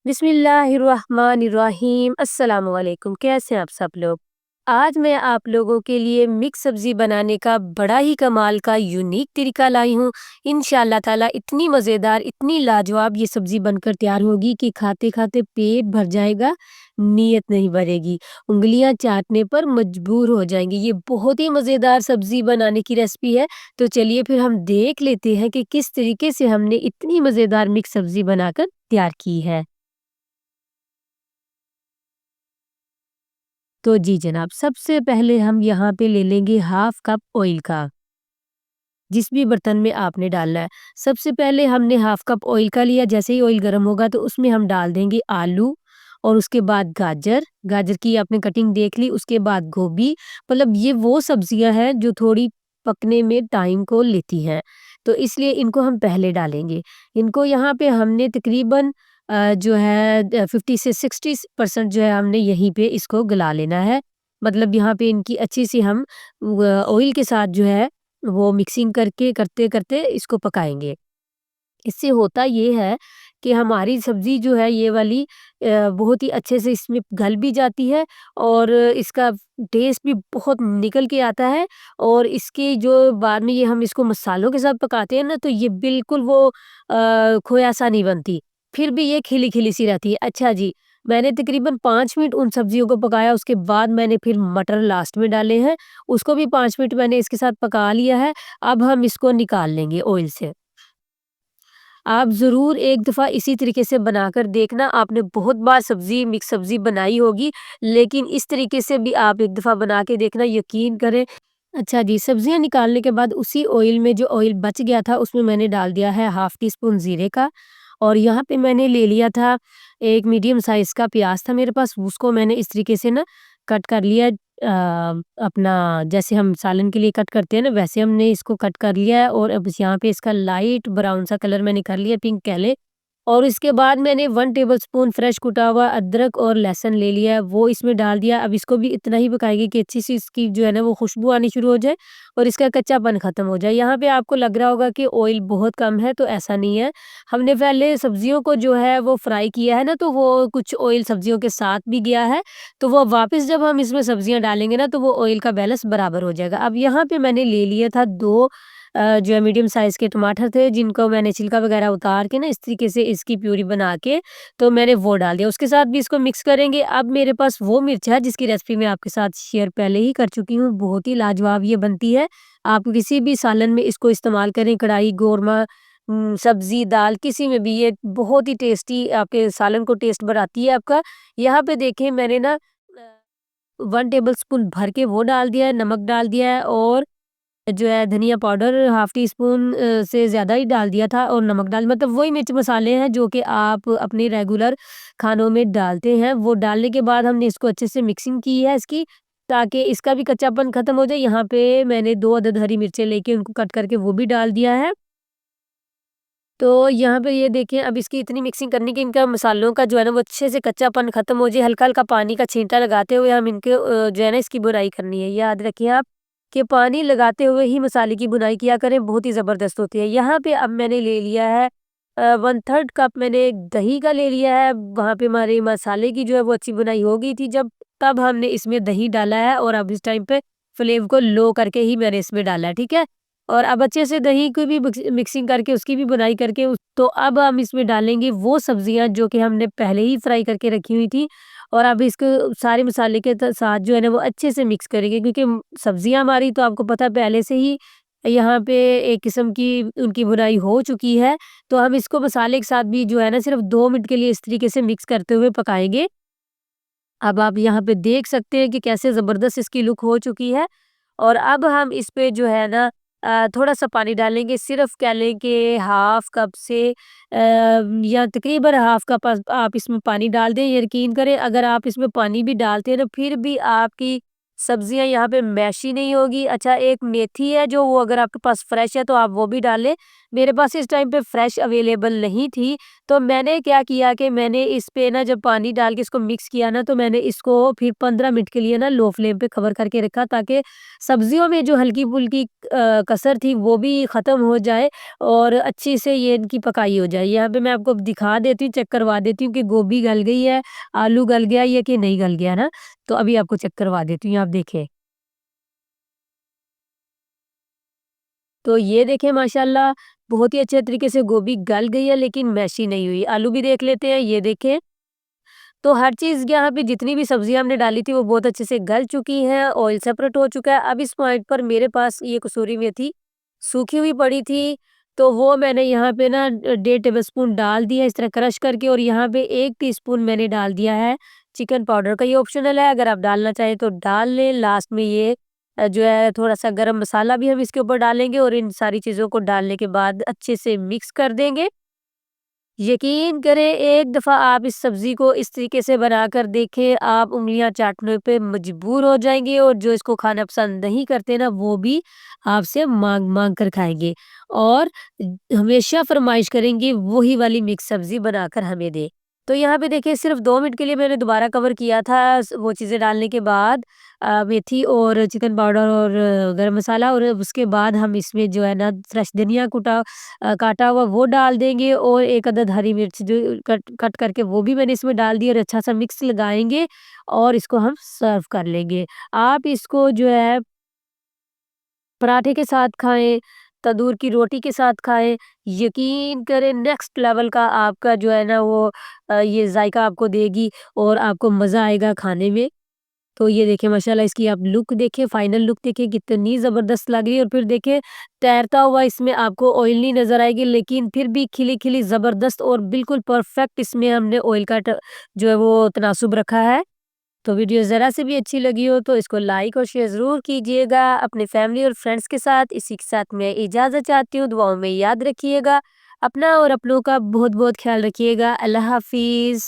बिस्मिल्लाहिर्रहमानिर्रहीम अस्सलाम वालेकुम। कैसे हैं आप सब लोग? आज मैं आप लोगों के लिए मिक्स सब्ज़ी बनाने का बड़ा ही कमाल का यूनिक तरीका लाई हूँ। इंशाअल्लाह ताला इतनी मज़ेदार, इतनी लाजवाब ये सब्ज़ी बनकर तैयार होगी कि खाते-खाते पेट भर जाएगा, नीयत नहीं भरेगी। उँगलियाँ चाटने पर मजबूर हो जाएँगी। ये बहुत ही मज़ेदार सब्ज़ी बनाने की रेसिपी है। तो चलिए फिर हम देख लेते हैं कि किस तरीके से हमने इतनी मज़ेदार मिक्स सब्ज़ी बनाकर तैयार की है। तो जी जनाब, सबसे पहले हम यहाँ पे ले लेंगे हाफ कप ऑयल का, जिस भी बर्तन में आपने डालना है। सबसे पहले हमने हाफ कप ऑयल का लिया, जैसे ही ऑयल गर्म होगा तो उसमें हम डाल देंगे आलू और उसके बाद गाजर, गाजर की आपने कटिंग देख ली, उसके बाद गोभी, मतलब ये वो सब्जियां हैं जो थोड़ी पकने में टाइम को लेती हैं, तो इसलिए इनको हम पहले डालेंगे। इनको यहाँ पे हमने तकरीबन जो है 50 से 60% जो है हमने यहीं पे इसको गला लेना है। मतलब यहाँ पे इनकी अच्छी सी हम ऑयल के साथ जो है वो मिक्सिंग करके करते-करते इसको पकाएँगे। इससे होता ये है कि हमारी सब्ज़ी जो है ये वाली बहुत ही अच्छे से इसमें गल भी जाती है और इसका टेस्ट भी बहुत निकल के आता है और इसके जो बाद में ये हम इसको मसालों के साथ पकाते हैं ना तो ये बिल्कुल वो खोया सा नहीं बनती। फिर भी ये खिली-खिली सी रहती है। अच्छा जी, मैंने तकरीबन 5 मिनट उन सब्जियों को पकाया, उसके बाद मैंने फिर मटर लास्ट में डाले हैं। उसको भी 5 मिनट मैंने इसके साथ पका लिया है। अब हम इसको निकाल लेंगे ऑयल से। आप ज़रूर एक दफ़ा इसी तरीके से बनाकर देखना, आपने बहुत बार सब्ज़ी मिक्स सब्ज़ी बनाई होगी, लेकिन इस तरीके से भी आप एक दफ़ा बना के देखना, यकीन करें। अच्छा जी, सब्ज़ियाँ निकालने के बाद उसी ऑयल में जो ऑयल बच गया था, उसमें मैंने डाल दिया है हाफ़ टी स्पून ज़ीरे का और यहाँ पे मैंने ले लिया था, एक मीडियम साइज़ का प्याज़ था मेरे पास, उसको मैंने इस तरीके से ना कट कर लिया। अपना जैसे हम सालन के लिए कट करते हैं ना, वैसे हमने इसको कट कर लिया है और अब यहाँ पे इसका लाइट ब्राउन सा कलर मैंने कर लिया, पिंक कह लें। और इसके बाद मैंने 1 टेबलस्पून फ्रेश कुटा हुआ अदरक और लहसुन ले लिया है, वो इसमें डाल दिया। अब इसको भी इतना ही पकाएँगे कि अच्छी-सी इसकी जो है ना वो खुशबू आनी शुरू हो जाए और इसका कच्चापन ख़त्म हो जाए। यहाँ पे आपको लग रहा होगा कि ऑयल बहुत कम है, तो ऐसा नहीं है। हमने पहले सब्जियों को जो है वो फ्राई किया है ना, तो वो कुछ ऑयल सब्जियों के साथ भी गया है, तो वो वापस जब हम इसमें सब्जियाँ डालेंगे ना, तो वो ऑयल का बैलेंस बराबर हो जाएगा। अब यहाँ पे मैंने ले लिया था 2 जो है मीडियम साइज़ के टमाटर थे, जिनको मैंने छिलका वगैरह उतार के ना इस तरीके से इसकी प्यूरी बना के, तो मैंने वो डाल दिया। उसके साथ भी इसको मिक्स करेंगे। अब मेरे पास वो मिर्च है जिसकी रेसिपी मैं आपके साथ शेयर पहले ही कर चुकी हूँ, बहुत ही लाजवाब ये बनती है। आप किसी भी सालन में इसको इस्तेमाल करें, कढ़ाई, कोरमा, सब्ज़ी, दाल, किसी में भी ये बहुत ही टेस्टी आपके सालन को टेस्ट बढ़ाती है आपका। यहाँ पे देखें मैंने ना 1 टेबलस्पून भर के वो डाल दिया है, नमक डाल दिया है और जो है धनिया पाउडर हाफ टी स्पून से ज़्यादा ही डाल दिया था और नमक डाल मतलब वही मिर्च मसाले हैं जो कि आप अपने रेगुलर खानों में डालते हैं। वो डालने के बाद हमने इसको अच्छे से मिक्सिंग की है इसकी, ताकि इसका भी कच्चापन खत्म हो जाए। यहाँ पे मैंने 2 अदद हरी मिर्चें लेके उनको कट करके वो भी डाल दिया है। तो यहाँ पे ये देखिए अब इसकी इतनी मिक्सिंग करनी कि इनका मसालों का जो है ना वो अच्छे से कच्चापन खत्म हो जाए, हल्का-हल्का पानी का छींटा लगाते हुए हम इनके जो है ना इसकी बुनाई करनी है। याद रखिए आप कि पानी लगाते हुए ही मसाले की बुनाई किया करें, बहुत ही ज़बरदस्त होती है। यहाँ पे अब मैंने ले लिया है 1/3 कप मैंने दही का ले लिया है, वहाँ पे हमारे मसाले की जो है वो अच्छी बुनाई हो गई थी जब, तब हमने इसमें दही डाला है और अब इस टाइम पे फ्लेम को लो करके ही मैंने इसमें डाला है, ठीक है? और अब अच्छे से दही की भी मिक्सिंग करके उसकी भी बुनाई करके उस तो अब हम इसमें डालेंगे वो सब्जियाँ जो कि हमने पहले ही फ्राई करके रखी हुई थी और अब इसको सारे मसाले के साथ जो है ना वो अच्छे से मिक्स करेंगे क्योंकि सब्जियाँ हमारी तो आपको पता है पहले से ही यहाँ पे एक किस्म की उनकी बुनाई हो चुकी है, तो हम इसको मसाले के साथ भी जो है ना सिर्फ 2 मिनट के लिए इस तरीके से मिक्स करते हुए पकाएंगे। अब आप यहाँ पे देख सकते हैं कि कैसे ज़बरदस्त इसकी लुक हो चुकी है और अब हम इस पे जो है ना थोड़ा-सा पानी डालेंगे, सिर्फ़ कह लें कि हाफ़ कप से या तकरीबन हाफ़ कप आप इसमें पानी डाल दें। यकीन करें अगर आप इसमें पानी भी डालते हैं ना फिर भी आपकी सब्जियाँ यहाँ पे मैशी नहीं होगी। अच्छा, एक मेथी है जो वो अगर आपके पास फ्रेश है तो आप वो भी डाल लें। मेरे पास इस टाइम पे फ्रेश अवेलेबल नहीं थी, तो मैंने क्या किया कि मैंने इस पे ना जब पानी डाल के इसको मिक्स किया ना, तो मैंने इसको फिर 15 मिनट के लिए ना लो फ्लेम पे कवर करके रखा, ताकि सब्जियों में जो हल्की-फुल्की कसर थी वो भी ख़त्म हो जाए और अच्छी से ये इनकी पकाई हो जाए। यहाँ पे मैं आपको दिखा देती हूँ, चेक करवा देती हूँ कि गोभी गल गई है, आलू गल गया या कि नहीं गल गया ना, तो अभी आपको चेक करवा देती हूँ, आप देखें। तो ये देखें माशाल्लाह बहुत ही अच्छे तरीके से गोभी गल गई है लेकिन मैशी नहीं हुई। आलू भी देख लेते हैं, ये देखें। तो हर चीज़ यहाँ पे जितनी भी सब्जियाँ हमने डाली थी वो बहुत अच्छे से गल चुकी हैं, ऑयल सेपरेट हो चुका है। अब इस पॉइंट पर मेरे पास ये कसूरी मेथी सूखी हुई पड़ी थी, तो वो मैंने यहाँ पे ना 1.5 टेबलस्पून डाल दिया इस तरह क्रश करके, और यहाँ पे 1 टीस्पून मैंने डाल दिया है चिकन पाउडर का। ये ऑप्शनल है, अगर आप डालना चाहें तो डाल लें। लास्ट में ये जो है थोड़ा-सा गरम मसाला भी हम इसके ऊपर डालेंगे और इन सारी चीज़ों को डालने के बाद अच्छे से मिक्स कर देंगे। यकीन करें, एक दफ़ा आप इस सब्ज़ी को इस तरीके से बनाकर देखें, आप उँगलियाँ चाटने पे मजबूर हो जाएँगे और जो इसको खाना पसंद नहीं करते ना, वो भी आपसे माँग-माँग कर खाएँगे और हमेशा फ़रमाइश करेंगे वही वाली मिक्स सब्ज़ी बनाकर हमें दें। तो यहाँ पे देखिए सिर्फ़ 2 मिनट के लिए मैंने दोबारा कवर किया था वो चीज़ें डालने के बाद मेथी और चिकन पाउडर और गरम मसाला, और उसके बाद हम इसमें जो है ना फ्रेश धनिया काटा हुआ वो डाल देंगे और एक अदद हरी मिर्च जो कट कट करके वो भी मैंने इसमें डाल दी और अच्छा-सा मिक्स लगाएँगे और इसको हम सर्व कर लेंगे। आप इसको जो है पराठे के साथ खाएँ, तंदूर की रोटी के साथ खाएँ, यकीन करें नेक्स्ट लेवल का आपका जो है ना वो ये ज़ायका आपको देगी और आपको मज़ा आएगा खाने में। तो ये देखिए माशाल्लाह इसकी आप लुक देखिए, फाइनल लुक देखिए कितनी ज़बरदस्त लग रही है, और फिर देखिए तैरता हुआ इसमें आपको ऑयल नहीं नज़र आएगी, लेकिन फिर भी खिली-खिली ज़बरदस्त और बिल्कुल परफेक्ट इसमें हमने ऑयल का ट जो है वो तनासुब रखा है। तो वीडियो ज़रा से भी अच्छी लगी हो तो इसको लाइक और शेयर ज़रूर कीजिएगा अपनी फैमिली और फ्रेंड्स के साथ। इसी के साथ मैं इजाज़त चाहती हूँ, दुआओं में याद रखिएगा। अपना और अपनों का बहुत-बहुत ख़्याल रखिएगा। अल्लाह हाफ़िज़।